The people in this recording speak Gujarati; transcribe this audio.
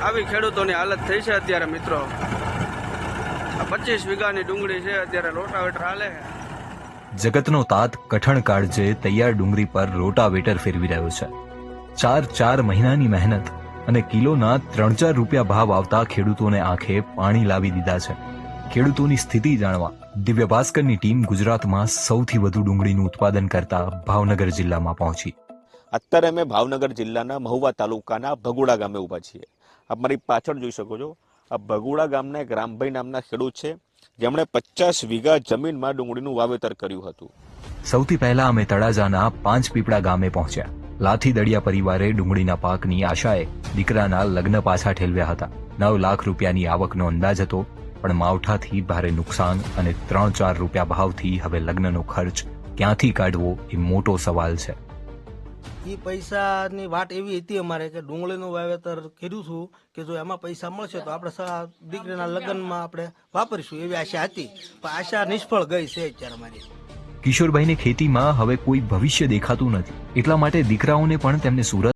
આવી ખેડૂતોની હાલત થઈ છે અત્યારે મિત્રો. 25 વીઘાની ડુંગળી છે, અત્યારે રોટાવેટર હાલે છે. જગતનો તાત કઠણ કાળજે તૈયાર ડુંગળી પર રોટાવેટર ફેરવી રહ્યો છે. 4 મહિનાની મહેનત અને કિલોના 3-4 રૂપિયા ભાવ આવતા ખેડૂતોને આંખે પાણી લાવી દીધા છે. ખેડૂતોની સ્થિતિ જાણવા દિવ્ય ભાસ્કરની ટીમ ગુજરાતમાં સૌથી વધુ ડુંગળીનું ઉત્પાદન કરતા ભાવનગર જિલ્લામાં પહોંચી. અત્યારે અમે ભાવનગર જિલ્લાના મહુવા તાલુકાના ભગોડા ગામે ઊભા છીએ. આપ મારી પાછળ જોઈ શકો છો, આ ભગોડા ગામના એક રામભાઈ નામના ખેડૂત છે, જેમણે 50 વીઘા જમીનમાં ડુંગળીનું વાવેતર કર્યું હતું. સૌથી પહેલા અમે તળાજાના 5 પીપળા ગામે પહોંચ્યા. લાઠી દળિયા પરિવારે ડુંગળીના પાકની આશાએ દીકરાના લગ્ન પાછા ઠેલવ્યા હતા. 9 લાખ રૂપિયાની આવકનો અંદાજ હતો, પણ માવઠાથી ભારે નુકસાન અને 3-4 રૂપિયા ભાવથી હવે લગ્નનો ખર્ચ ક્યાંથી કાઢવો એ મોટો સવાલ છે. એ પૈસાની વાટ એવી હતી અમારે કે ડુંગળીનું વાવેતર કર્યું છું કે જો એમાં પૈસા મળશે તો આપણે દીકરીના લગ્નમાં આપણે વાપરીશું એવી આશા હતી, પણ આશા નિષ્ફળ ગઈ છે અત્યારે અમારી. કિશોરભાઈને ખેતીમાં હવે કોઈ ભવિષ્ય દેખાતું નથી, એટલા માટે દીકરાઓને પણ તેમને સુરત